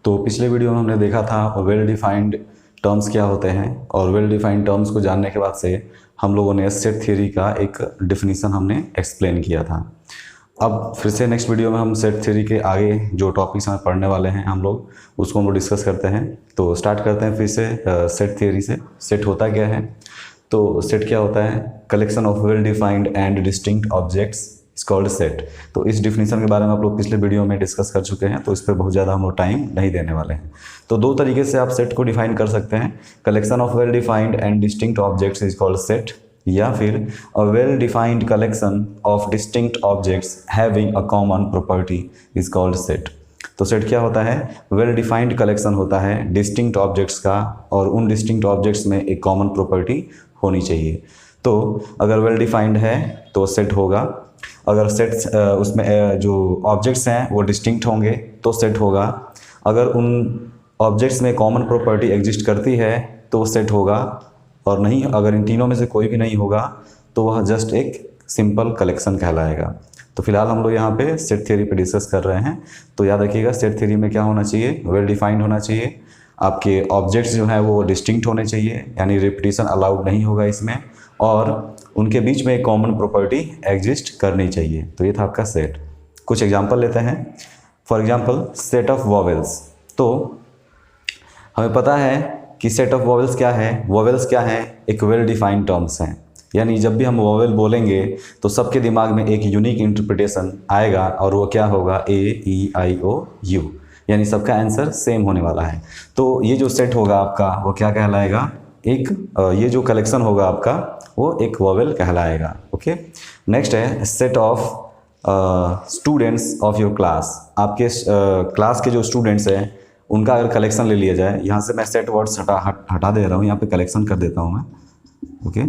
तो पिछले वीडियो में हमने देखा था वेल डिफाइंड टर्म्स क्या होते हैं, और वेल डिफाइंड टर्म्स को जानने के बाद से हम लोगों ने सेट थ्योरी का एक डिफिनीसन हमने एक्सप्लेन किया था। अब फिर से नेक्स्ट वीडियो में हम सेट थ्योरी के आगे जो टॉपिक्स हमें पढ़ने वाले हैं हम लोग उसको हम लोग डिस्कस करते हैं। तो स्टार्ट करते हैं फिर से सेट थ्योरी से। सेट होता क्या है? तो सेट क्या होता है? Collection of well defined and distinct objects is called set. तो इस डिफिनीशन के बारे में आप लोग पिछले वीडियो में डिस्कस कर चुके हैं, तो इस पर बहुत ज़्यादा हम लोग टाइम नहीं देने वाले हैं। तो दो तरीके से आप सेट को डिफाइन कर सकते हैं। Collection of well defined and distinct objects is called set, या फिर a well defined collection of distinct objects having a common property is called set. तो सेट क्या होता है? वेल डिफाइंड कलेक्शन होता है डिस्टिंक्ट ऑब्जेक्ट्स का, और उन डिस्टिंक्ट ऑब्जेक्ट्स में एक कॉमन प्रॉपर्टी होनी चाहिए। तो अगर वेल डिफाइंड है तो सेट होगा। अगर सेट उसमें जो ऑब्जेक्ट्स हैं वो डिस्टिंक्ट होंगे तो सेट होगा। अगर उन ऑब्जेक्ट्स में कॉमन प्रॉपर्टी एग्जिस्ट करती है तो सेट होगा, और नहीं अगर इन तीनों में से कोई भी नहीं होगा तो वह जस्ट एक सिंपल कलेक्शन कहलाएगा। तो फिलहाल हम लोग यहाँ पे सेट थ्योरी पे डिस्कस कर रहे हैं। तो याद रखिएगा सेट थ्योरी में क्या होना चाहिए? वेल डिफाइंड होना चाहिए। आपके ऑब्जेक्ट्स जो हैं वो डिस्टिंक्ट होने चाहिए, यानी रिपीटिशन अलाउड नहीं होगा इसमें, और उनके बीच में एक कॉमन प्रॉपर्टी एग्जिस्ट करनी चाहिए। तो ये था आपका सेट। कुछ एग्जांपल लेते हैं। For example set of vowels. तो हमें पता है कि सेट ऑफ वॉवेल्स क्या है? वॉवेल्स क्या है? एक वेल डिफाइंड टर्म्स हैं, यानी जब भी हम वॉवेल बोलेंगे तो सबके दिमाग में एक यूनिक इंटरप्रिटेशन आएगा, और वो क्या होगा? AEIOU, यानी सबका आंसर सेम होने वाला है। तो ये जो सेट होगा आपका वो क्या कहलाएगा? एक ये जो कलेक्शन होगा आपका वो एक वॉवेल कहलाएगा। ओके, नेक्स्ट है set of students of your class. आपके क्लास के जो स्टूडेंट्स हैं उनका अगर कलेक्शन ले लिया जाए, यहाँ से मैं सेट वर्ड्स हटा दे रहा हूँ, यहाँ पे कलेक्शन कर देता हूँ मैं। ओके,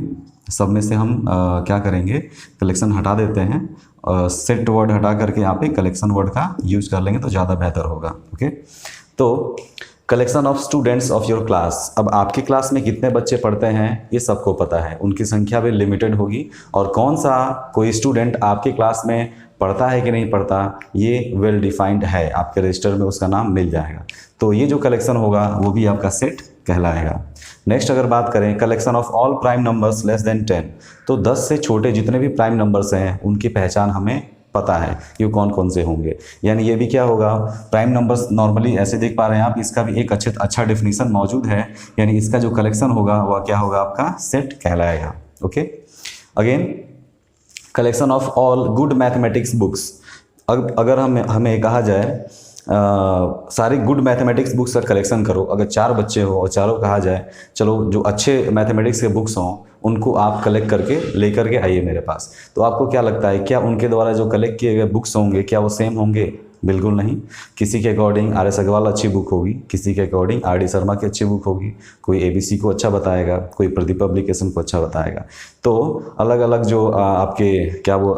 सब में से हम क्या करेंगे? कलेक्शन हटा देते हैं। सेट वर्ड हटा करके यहाँ पे कलेक्शन वर्ड का यूज कर लेंगे तो ज़्यादा बेहतर होगा। ओके, तो collection of students of your class. अब आपकी क्लास में कितने बच्चे पढ़ते हैं ये सबको पता है, उनकी संख्या भी लिमिटेड होगी, और कौन सा कोई स्टूडेंट आपकी क्लास में पढ़ता है कि नहीं पढ़ता ये वेल डिफाइंड है, आपके रजिस्टर में उसका नाम मिल जाएगा। तो ये जो कलेक्शन होगा वो भी आपका सेट कहलाएगा। नेक्स्ट अगर बात करें collection of all prime numbers less than 10, तो 10 से छोटे जितने भी प्राइम नंबर्स हैं उनकी पहचान हमें पता है कि वो कौन कौन से होंगे। यानी ये भी क्या होगा? प्राइम नंबर्स नॉर्मली ऐसे देख पा रहे हैं आप, इसका भी एक अच्छा डेफिनेशन मौजूद है, यानी इसका जो कलेक्शन होगा वह क्या होगा? आपका सेट कहलाएगा। Okay, again collection of all good mathematics books. अगर हमें कहा जाए सारी गुड मैथमेटिक्स बुक्स का कलेक्शन करो, अगर 4 बच्चे हो और चारों कहा जाए चलो जो अच्छे मैथमेटिक्स के बुक्स हों उनको आप कलेक्ट करके लेकर के आइए मेरे पास, तो आपको क्या लगता है क्या उनके द्वारा जो कलेक्ट किए गए बुक्स होंगे क्या वो सेम होंगे? बिल्कुल नहीं। किसी के अकॉर्डिंग RS अग्रवाल अच्छी बुक होगी, किसी के अकॉर्डिंग RD शर्मा की अच्छी बुक होगी, कोई ABC को अच्छा बताएगा, कोई प्रदीप पब्लिकेशन को अच्छा बताएगा। तो अलग अलग जो आपके क्या वो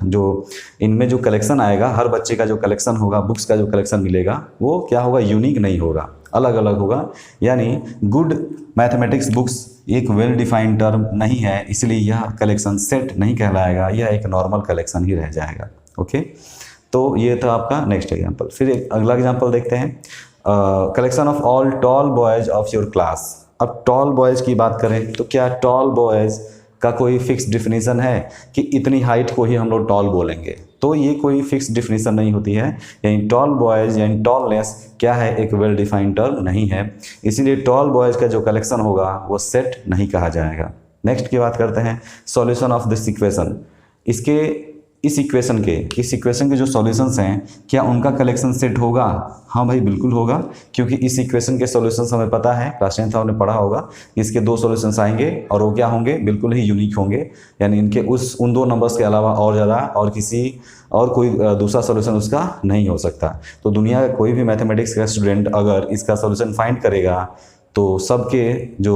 जो इनमें जो कलेक्शन आएगा, हर बच्चे का जो कलेक्शन होगा, बुक्स का जो कलेक्शन मिलेगा वो क्या होगा? यूनिक नहीं होगा, अलग अलग होगा। यानी गुड मैथमेटिक्स बुक्स एक वेल डिफाइंड टर्म नहीं है, इसलिए यह कलेक्शन सेट नहीं कहलाएगा, यह एक नॉर्मल कलेक्शन ही रह जाएगा। ओके, तो ये था आपका नेक्स्ट एग्जांपल। फिर एक अगला एग्जांपल देखते हैं। Collection of all tall boys of your class. अब टॉल बॉयज की बात करें तो क्या टॉल बॉयज का कोई फिक्स डिफिनीशन है कि इतनी हाइट को ही हम लोग टॉल बोलेंगे? तो ये कोई फिक्स डिफिनीशन नहीं होती है, यानी टॉल बॉयज यानी टॉलनेस क्या है? एक वेल डिफाइंड टर्म नहीं है, इसीलिए टॉल बॉयज का जो कलेक्शन होगा वो सेट नहीं कहा जाएगा। नेक्स्ट की बात करते हैं सॉल्यूशन ऑफ दिस इक्वेशन। इस इक्वेशन के जो सॉल्यूशंस हैं क्या उनका कलेक्शन सेट होगा? हाँ भाई बिल्कुल होगा, क्योंकि इस इक्वेशन के सॉल्यूशंस हमें पता है, क्लास 10th आपने पढ़ा होगा। इसके 2 सॉल्यूशंस आएंगे और वो क्या होंगे? बिल्कुल ही यूनिक होंगे, यानी इनके उन 2 नंबर्स के अलावा और ज़्यादा और कोई दूसरा सॉल्यूशन उसका नहीं हो सकता। तो दुनिया का कोई भी मैथमेटिक्स का स्टूडेंट अगर इसका सॉल्यूशन फाइंड करेगा तो सबके जो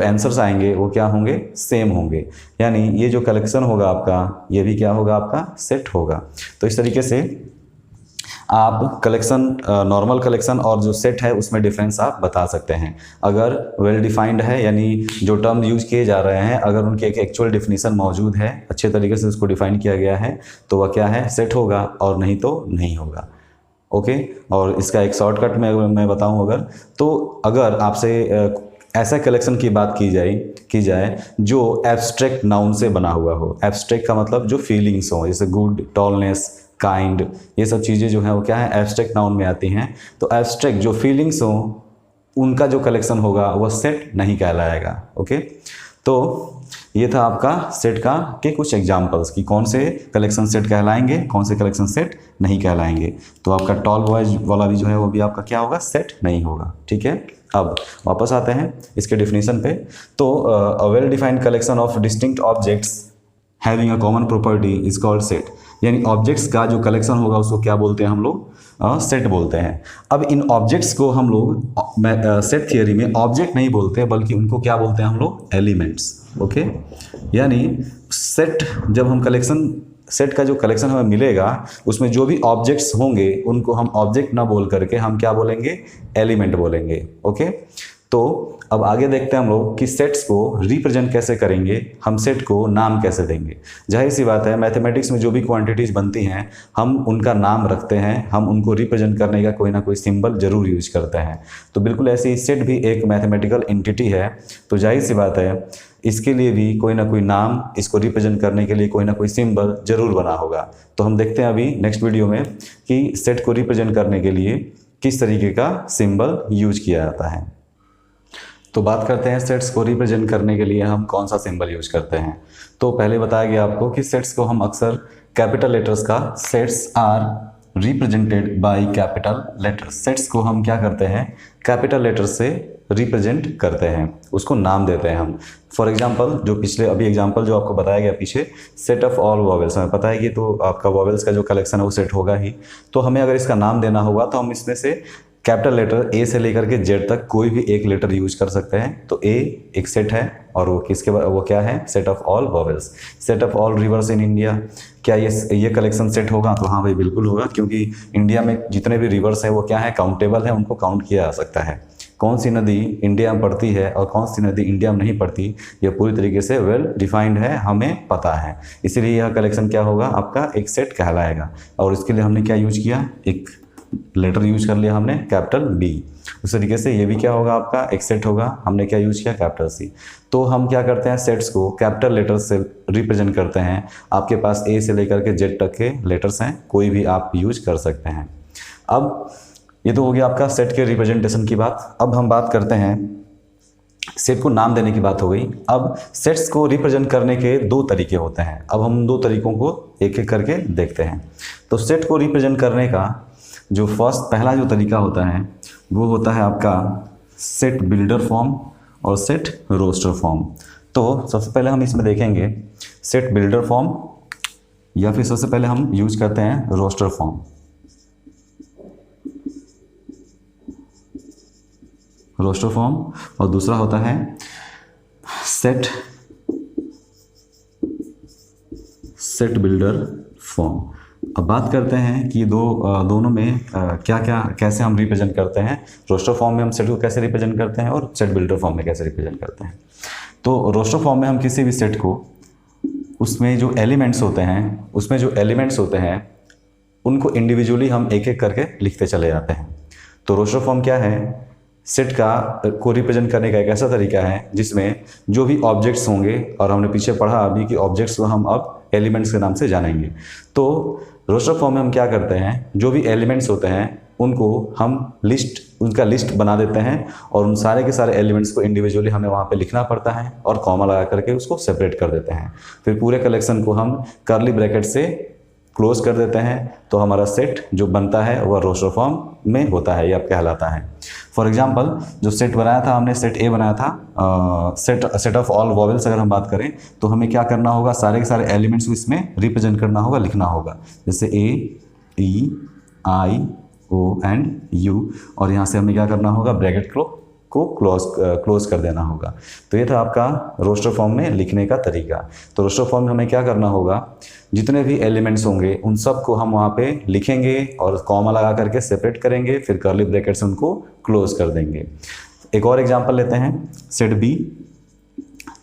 आंसर्स आएंगे वो क्या होंगे? सेम होंगे, यानी ये जो कलेक्शन होगा आपका ये भी क्या होगा? आपका सेट होगा। तो इस तरीके से आप कलेक्शन, नॉर्मल कलेक्शन और जो सेट है उसमें डिफरेंस आप बता सकते हैं। अगर वेल डिफाइंड है यानी जो टर्म यूज किए जा रहे हैं अगर उनके एक एक्चुअल डिफिनीशन मौजूद है, अच्छे तरीके से उसको डिफाइन किया गया है, तो वह क्या है? सेट होगा, और नहीं तो नहीं होगा। ओके। और इसका एक शॉर्टकट में मैं बताऊं अगर, तो अगर आपसे ऐसा कलेक्शन की बात की जाए जो एब्स्ट्रैक्ट नाउन से बना हुआ हो। एब्स्ट्रैक्ट का मतलब जो फीलिंग्स हो, जैसे गुड, टॉलनेस, काइंड, ये सब चीज़ें जो हैं वो क्या है, एब्स्ट्रैक्ट नाउन में आती हैं। तो एब्स्ट्रैक्ट जो फीलिंग्स हो उनका जो कलेक्शन होगा वह सेट नहीं कहलाएगा। ओके, तो ये था आपका सेट का के कुछ एग्जांपल्स कि कौन से कलेक्शन सेट कहलाएंगे, कौन से कलेक्शन सेट नहीं कहलाएंगे। तो आपका टॉल बॉयज वाला भी जो है वो भी आपका क्या होगा, सेट नहीं होगा। ठीक है, अब वापस आते हैं इसके डिफिनीशन पे। तो a well defined collection of distinct objects having a common property is called set. यानी ऑब्जेक्ट्स का जो कलेक्शन होगा उसको क्या बोलते हैं हम लोग, सेट बोलते हैं। अब इन ऑब्जेक्ट्स को हम लोग सेट थियरी में ऑब्जेक्ट नहीं बोलते बल्कि उनको क्या बोलते हैं हम लोग, एलिमेंट्स। ओके, यानी सेट जब हम कलेक्शन, सेट का जो कलेक्शन हमें मिलेगा उसमें जो भी ऑब्जेक्ट्स होंगे उनको हम ऑब्जेक्ट ना बोल करके हम क्या बोलेंगे, एलिमेंट बोलेंगे। ओके, तो अब आगे देखते हैं हम लोग कि सेट्स को रिप्रेजेंट कैसे करेंगे, हम सेट को नाम कैसे देंगे। जाहिर सी बात है, मैथमेटिक्स में जो भी क्वांटिटीज़ बनती हैं हम उनका नाम रखते हैं, हम उनको रिप्रेजेंट करने का कोई ना कोई सिंबल जरूर यूज करते हैं। तो बिल्कुल ऐसे ही सेट भी एक मैथमेटिकल एंटिटी है, तो जाहिर सी बात है इसके लिए भी कोई ना कोई नाम, इसको रिप्रेजेंट करने के लिए कोई ना कोई सिंबल जरूर बना होगा। तो हम देखते हैं अभी नेक्स्ट वीडियो में कि सेट को रिप्रेजेंट करने के लिए किस तरीके का सिंबल यूज किया जाता है। तो बात करते हैं सेट्स को रिप्रेजेंट करने के लिए हम कौन सा सिंबल यूज करते हैं। तो पहले बताया गया आपको कि सेट्स को हम अक्सर कैपिटल लेटर्स का, sets are represented by capital letters. Sets को हम क्या करते हैं, कैपिटल लेटर्स से रिप्रेजेंट करते हैं, उसको नाम देते हैं हम। फॉर एग्जांपल जो पिछले अभी एग्जांपल जो आपको बताया गया पीछे, सेट ऑफ ऑल वॉवेल्स, हमें पता है कि तो आपका वॉवेल्स का जो कलेक्शन है वो सेट होगा ही। तो हमें अगर इसका नाम देना होगा तो हम इसमें से कैपिटल लेटर ए से लेकर के जेड तक कोई भी एक लेटर यूज कर सकते हैं। तो ए एक सेट है और वो किसके, वो क्या है, set of all vowels. Set of all reverse in India, क्या ये कलेक्शन सेट होगा? तो हाँ भाई बिल्कुल होगा, क्योंकि इंडिया में जितने भी रिवर्स हैं वो क्या है, काउंटेबल है, उनको काउंट किया जा सकता है। कौन सी नदी इंडिया में पड़ती है और कौन सी नदी इंडिया में नहीं पड़ती, ये पूरी तरीके से वेल डिफाइंड है, हमें पता है। इसीलिए यह कलेक्शन क्या होगा, आपका एक सेट कहलाएगा। और इसके लिए हमने क्या यूज किया, एक लेटर यूज कर लिया हमने, कैपिटल बी। उस तरीके से ये भी क्या होगा, आपका एक सेट होगा, हमने क्या यूज किया, कैपिटल सी। तो हम क्या करते हैं, सेट्स को कैपिटल लेटर्स से रिप्रेजेंट करते हैं। आपके पास ए से लेकर के जेड तक के लेटर्स हैं, कोई भी आप यूज कर सकते हैं। अब ये तो हो गया आपका सेट के रिप्रेजेंटेशन की बात। अब हम बात करते हैं, सेट को नाम देने की बात हो गई। अब सेट्स को रिप्रेजेंट करने के दो तरीके होते हैं। अब हम दो तरीकों को एक एक करके देखते हैं। तो सेट को रिप्रेजेंट करने का जो पहला जो तरीका होता है वो होता है आपका सेट बिल्डर फॉर्म और सेट रोस्टर फॉर्म। तो सबसे पहले हम इसमें देखेंगे सेट बिल्डर फॉर्म, या फिर सबसे पहले हम यूज करते हैं रोस्टर फॉर्म। रोस्टर फॉर्म, और दूसरा होता है सेट बिल्डर फॉर्म। अब बात करते हैं कि दोनों में कैसे हम रिप्रेजेंट करते हैं। रोस्टर फॉर्म में हम सेट को कैसे रिप्रेजेंट करते हैं और सेट बिल्डर फॉर्म में कैसे रिप्रेजेंट करते हैं। तो रोस्टर फॉर्म में हम किसी भी सेट को, उसमें जो एलिमेंट्स होते हैं उनको इंडिविजुअली हम एक एक करके लिखते चले जाते हैं। तो रोस्टर फॉर्म क्या है, सेट को रिप्रेजेंट करने का एक ऐसा तरीका है जिसमें जो भी ऑब्जेक्ट्स होंगे, और हमने पीछे पढ़ा अभी कि ऑब्जेक्ट्स को हम अब एलिमेंट्स के नाम से जानेंगे। तो रोस्टर फॉर्म में हम क्या करते हैं, जो भी एलिमेंट्स होते हैं उनको हम उनका लिस्ट बना देते हैं, और उन सारे के सारे एलिमेंट्स को इंडिविजुअली हमें वहाँ पे लिखना पड़ता है और कॉमा लगा करके उसको सेपरेट कर देते हैं। फिर पूरे कलेक्शन को हम कर्ली ब्रैकेट से क्लोज कर देते हैं। तो हमारा सेट जो बनता है वह रोस्टर फॉर्म में होता है, या कहलाता है। फॉर एग्जांपल जो सेट बनाया था हमने, सेट ए बनाया था, सेट ऑफ ऑल वॉवेल्स अगर हम बात करें तो हमें क्या करना होगा, सारे के सारे एलिमेंट्स को इसमें रिप्रेजेंट करना होगा, लिखना होगा। जैसे ए, ई, आई, ओ एंड यू, और यहाँ से हमें क्या करना होगा, ब्रैकेट को क्लोज कर देना होगा। तो ये था आपका रोस्टर फॉर्म में लिखने का तरीका। तो रोस्टर फॉर्म में हमें क्या करना होगा, जितने भी एलिमेंट्स होंगे उन सब को हम वहाँ पे लिखेंगे और कॉमा लगा करके सेपरेट करेंगे, फिर कर्ली ब्रैकेट से उनको क्लोज कर देंगे। एक और एग्जांपल लेते हैं, सेट बी।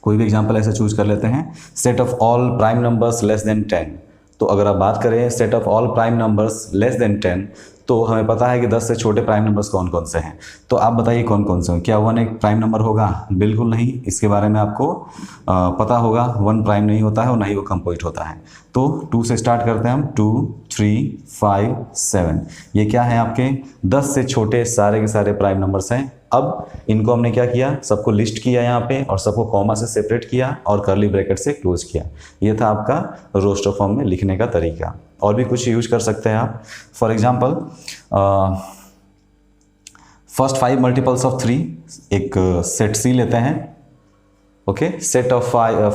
कोई भी एग्जांपल ऐसे चूज कर लेते हैं, set of all prime numbers less than 10। तो अगर आप बात करें set of all prime numbers less than 10, तो हमें पता है कि 10 से छोटे प्राइम नंबर्स कौन कौन से हैं। तो आप बताइए कौन कौन से हैं। क्या 1 एक प्राइम नंबर होगा? बिल्कुल नहीं, इसके बारे में आपको पता होगा 1 प्राइम नहीं होता है और ना ही वो कंपोजिट होता है। तो 2 से स्टार्ट करते हैं हम, 2, 3, 5, 7। ये क्या है आपके 10 से छोटे सारे के सारे प्राइम नंबर्स हैं। अब इनको हमने क्या किया, सबको लिस्ट किया यहाँ पे और सबको कॉमा से सेपरेट किया और कर्ली ब्रैकेट से क्लोज किया। ये था आपका रोस्टर फॉर्म में लिखने का तरीका। और भी कुछ यूज कर सकते हैं आप। For example first 5 multiples of 3, एक सेट सी लेते हैं। Okay, set of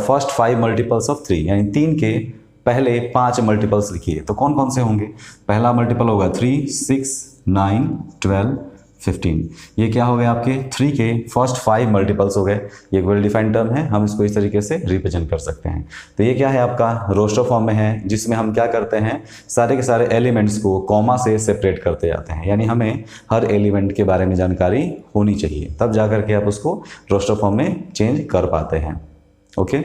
first 5 multiples of 3, यानी 3 के पहले 5 मल्टीपल्स लिखिए। तो कौन कौन से होंगे? पहला मल्टीपल होगा 3, 6, 9, 12, 15। ये क्या हो गए आपके 3 के फर्स्ट 5 मल्टीपल्स हो गए। ये एक वेल डिफाइंड टर्म है, हम इसको इस तरीके से रिप्रेजेंट कर सकते हैं। तो ये क्या है आपका रोस्टर फॉर्म में है, जिसमें हम क्या करते हैं, सारे के सारे एलिमेंट्स को कॉमा से सेपरेट करते जाते हैं। यानी हमें हर एलिमेंट के बारे में जानकारी होनी चाहिए, तब जा करके आप उसको रोस्टर फॉर्म में चेंज कर पाते हैं। ओके,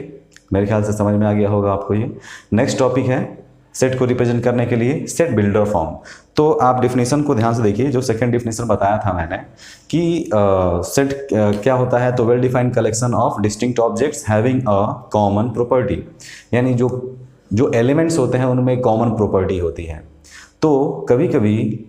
मेरे ख्याल से समझ में आ गया होगा आपको ये। नेक्स्ट टॉपिक है सेट को रिप्रेजेंट करने के लिए सेट बिल्डर फॉर्म। तो आप डिफिनेशन को ध्यान से देखिए, जो सेकंड डिफिनेशन बताया था मैंने कि सेट क्या होता है, तो well defined collection of distinct objects having a common property. यानी जो एलिमेंट्स होते हैं उनमें कॉमन प्रॉपर्टी होती है। तो कभी कभी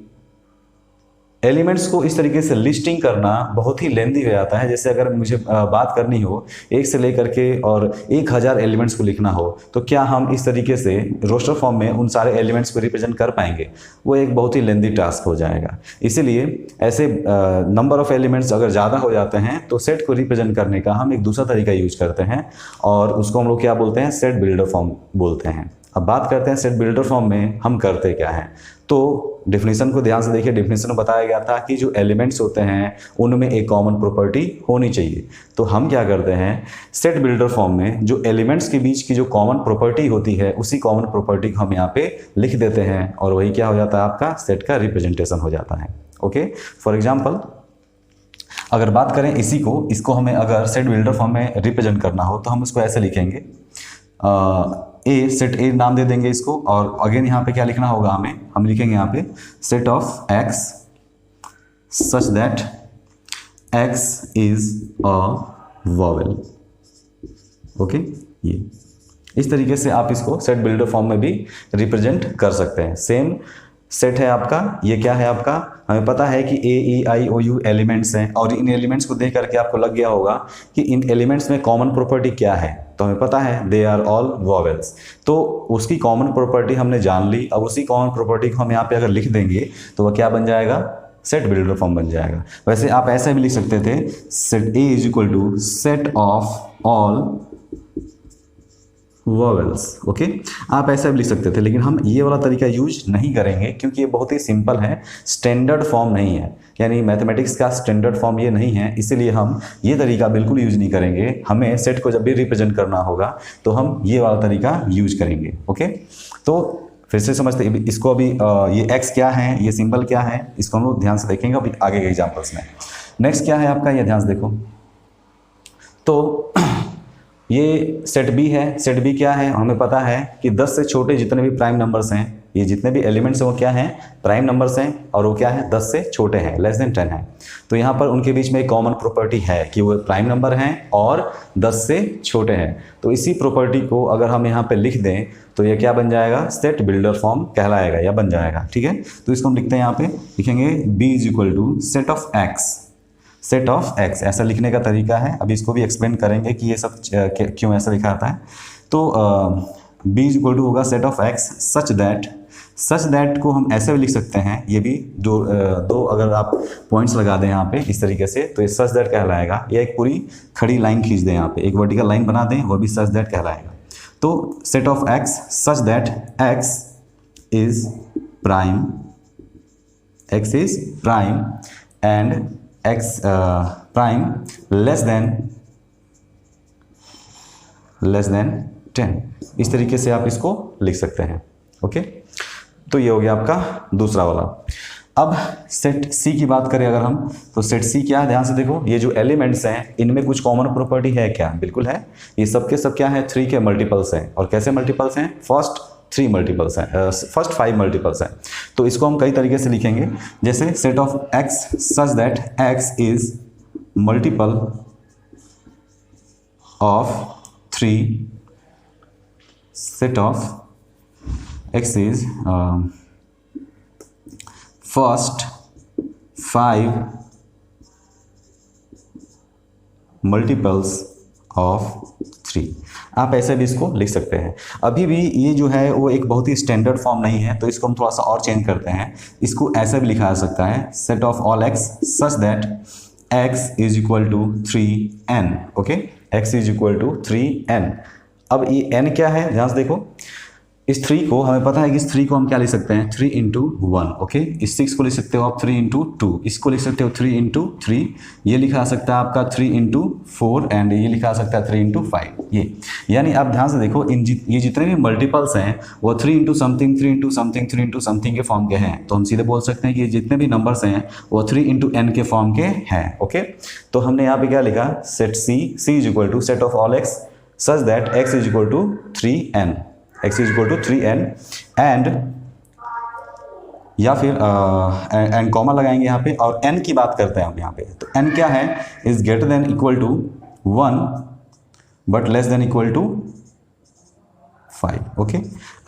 एलिमेंट्स को इस तरीके से लिस्टिंग करना बहुत ही लेंदी हो जाता है। जैसे अगर मुझे बात करनी हो 1 से लेकर के और 1000 एलिमेंट्स को लिखना हो, तो क्या हम इस तरीके से रोस्टर फॉर्म में उन सारे एलिमेंट्स को रिप्रेजेंट कर पाएंगे? वो एक बहुत ही लेंदी टास्क हो जाएगा। इसीलिए ऐसे नंबर ऑफ एलिमेंट्स अगर ज़्यादा हो जाते हैं तो सेट को रिप्रेजेंट करने का हम एक दूसरा तरीका यूज करते हैं और उसको हम लोग क्या बोलते हैं, सेट बिल्डर फॉर्म बोलते हैं। अब बात करते हैं सेट बिल्डर फॉर्म में हम करते क्या हैं। तो डिफिनेशन को ध्यान से देखिए। डिफिनेशन में बताया गया था कि जो एलिमेंट्स होते हैं उनमें एक कॉमन प्रॉपर्टी होनी चाहिए। तो हम क्या करते हैं, सेट बिल्डर फॉर्म में जो एलिमेंट्स के बीच की जो कॉमन प्रॉपर्टी होती है उसी कॉमन प्रॉपर्टी को हम यहाँ पे लिख देते हैं और वही क्या हो जाता है, आपका सेट का रिप्रेजेंटेशन हो जाता है। ओके, फॉर एग्जाम्पल अगर बात करें इसको हमें अगर सेट बिल्डर फॉर्म में रिप्रेजेंट करना हो तो हम उसको ऐसे लिखेंगे, सेट ए नाम दे देंगे इसको। और अगेन यहाँ पे क्या लिखना होगा हमें, हम लिखेंगे यहाँ पे set of x such that x is a vowel. Okay, ये इस तरीके से आप इसको सेट बिल्डर फॉर्म में भी रिप्रेजेंट कर सकते हैं। सेम सेट है आपका, ये क्या है आपका, हमें पता है कि AEIOU एलिमेंट्स हैं और इन एलिमेंट्स को देख करके आपको लग गया होगा कि इन एलिमेंट्स में कॉमन प्रॉपर्टी क्या है। तो हमें पता है दे आर ऑल वॉवेल्स। तो उसकी कॉमन प्रॉपर्टी हमने जान ली। अब उसी कॉमन प्रॉपर्टी को हम यहाँ पे अगर लिख देंगे तो वह क्या बन जाएगा, सेट बिल्डर फॉर्म बन जाएगा। वैसे आप ऐसे भी लिख सकते थे, set A is equal to set of all vowels. Okay, आप ऐसा भी लिख सकते थे, लेकिन हम ये वाला तरीका यूज नहीं करेंगे क्योंकि ये बहुत ही सिंपल है, स्टैंडर्ड फॉर्म नहीं है। यानी मैथमेटिक्स का स्टैंडर्ड फॉर्म ये नहीं है, इसीलिए हम ये तरीका बिल्कुल यूज नहीं करेंगे। हमें सेट को जब भी रिप्रेजेंट करना होगा तो हम ये वाला तरीका यूज करेंगे। ओके, तो फिर से समझते इसको। अभी ये एक्स क्या है, ये सिंबल क्या है, इसको हम लोग ध्यान से देखेंगे अभी आगे के एग्जाम्पल्स में। नेक्स्ट क्या है आपका, ये ध्यान से देखो। तो ये सेट बी है। सेट बी क्या है, हमें पता है कि 10 से छोटे जितने भी प्राइम नंबर्स हैं, ये जितने भी एलिमेंट्स हैं वो क्या हैं, प्राइम नंबर्स हैं और वो क्या है 10 से छोटे हैं, लेस देन 10 है। तो यहाँ पर उनके बीच में एक कॉमन प्रॉपर्टी है कि वो प्राइम नंबर हैं और 10 से छोटे हैं। तो इसी प्रॉपर्टी को अगर हम यहाँ पे लिख दें तो ये क्या बन जाएगा, सेट बिल्डर फॉर्म कहलाएगा या बन जाएगा। ठीक है, तो इसको हम लिखते हैं, यहाँ पे लिखेंगे b is equal to set of x. Set of x ऐसा लिखने का तरीका है, अभी इसको भी एक्सप्लेन करेंगे कि ये सब क्यों ऐसा लिखा आता है। तो b इज इक्वल टू होगा set of x such that को हम ऐसे भी लिख सकते हैं। ये भी दो अगर आप पॉइंट्स लगा दें यहाँ पे इस तरीके से तो ये सच दैट कहलाएगा। या एक पूरी खड़ी लाइन खींच दें, यहाँ पे एक वर्टिकल लाइन बना दें, वो भी सच दैट कहलाएगा। तो set of x such that x is prime and ex prime less than 10। इस तरीके से आप इसको लिख सकते हैं। ओके, तो ये हो गया आपका दूसरा वाला। अब सेट सी की बात करें अगर हम, तो सेट सी क्या है, ध्यान से देखो। ये जो एलिमेंट्स हैं इनमें कुछ कॉमन प्रॉपर्टी है क्या, बिल्कुल है। ये सब के सब क्या है, 3 के मल्टीपल्स हैं। और कैसे मल्टीपल्स हैं, फर्स्ट 3 मल्टीपल्स हैं, फर्स्ट 5 मल्टीपल्स हैं। तो इसको हम कई तरीके से लिखेंगे, जैसे set of x such that x is multiple of 3, set of x is first 5 multiples of 3। आप ऐसे भी इसको लिख सकते हैं। अभी भी ये जो है वो एक बहुत ही स्टैंडर्ड फॉर्म नहीं है, तो इसको हम थोड़ा सा और चेंज करते हैं। इसको ऐसे भी लिखा जा सकता है, set of all x such that x is equal to 3n। Okay, x is equal to 3n। अब ये n क्या है, ध्यान से देखो। इस 3 को हमें पता है कि इस 3 को हम क्या लिख सकते हैं, 3 इंटू 1। ओके, इस 6 को लिख सकते हो आप 3 इंटू 2, इसको लिख सकते हो 3 इंटू 3, ये लिखा सकता है आपका 3 इंटू 4, एंड ये लिखा सकता है 3 इंटू 5। ये यानी आप ध्यान से देखो, ये जितने भी मल्टीपल्स हैं वो 3 into something, 3 into something, 3 into something के फॉर्म के हैं। तो हम सीधे बोल सकते हैं कि ये जितने भी नंबर्स हैं वो 3 इंटू n के फॉर्म के हैं। ओके, तो हमने यहाँ पे क्या लिखा, set c is equal to set of all x such that x is equal to 3n, x is equal to 3n, and या फिर एंड कॉमा लगाएंगे यहाँ पे, और n की बात करते हैं हम यहाँ पे। तो n क्या है, is greater than equal to 1 but less than equal to 5। Okay,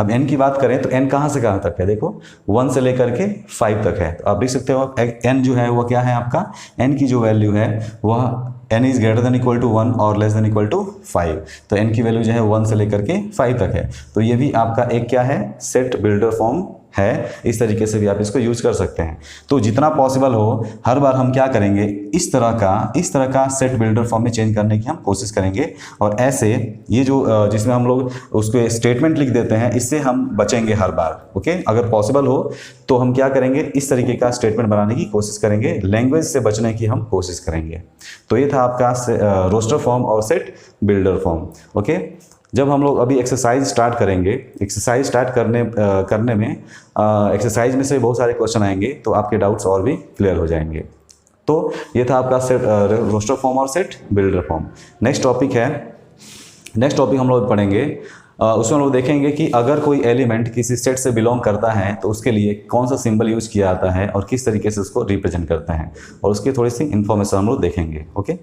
अब n की बात करें तो n कहाँ से कहाँ तक है, देखो 1 से लेकर के 5 तक है। तो आप देख सकते हो n जो है वो क्या है आपका, n की जो वैल्यू है वह n is greater than equal to 1 और लेस देन इक्वल टू 5। तो n की वैल्यू जो है 1 से लेकर के 5 तक है। तो ये भी आपका एक क्या है, सेट बिल्डर फॉर्म है। इस तरीके से भी आप इसको यूज कर सकते हैं। तो जितना पॉसिबल हो हर बार हम क्या करेंगे, इस तरह का सेट बिल्डर फॉर्म में चेंज करने की हम कोशिश करेंगे। और ऐसे ये जो जिसमें हम लोग उसको स्टेटमेंट लिख देते हैं, इससे हम बचेंगे हर बार। ओके, अगर पॉसिबल हो तो हम क्या करेंगे, इस तरीके का स्टेटमेंट बनाने की कोशिश करेंगे, लैंग्वेज से बचने की हम कोशिश करेंगे। तो ये था आपका रोस्टर फॉर्म और सेट बिल्डर फॉर्म। ओके, जब हम लोग अभी एक्सरसाइज स्टार्ट करेंगे, एक्सरसाइज स्टार्ट करने में एक्सरसाइज में से बहुत सारे क्वेश्चन आएंगे, तो आपके डाउट्स और भी क्लियर हो जाएंगे। तो ये था आपका सेट रोस्टर फॉर्म और set builder form. Next topic हम लोग पढ़ेंगे, उसमें हम लोग देखेंगे कि अगर कोई एलिमेंट किसी सेट से बिलोंग करता है तो उसके लिए कौन सा सिंबल यूज किया जाता है और किस तरीके से उसको रिप्रेजेंट करते हैं, और उसकी थोड़ी सी इन्फॉर्मेशन हम लोग देखेंगे। ओके।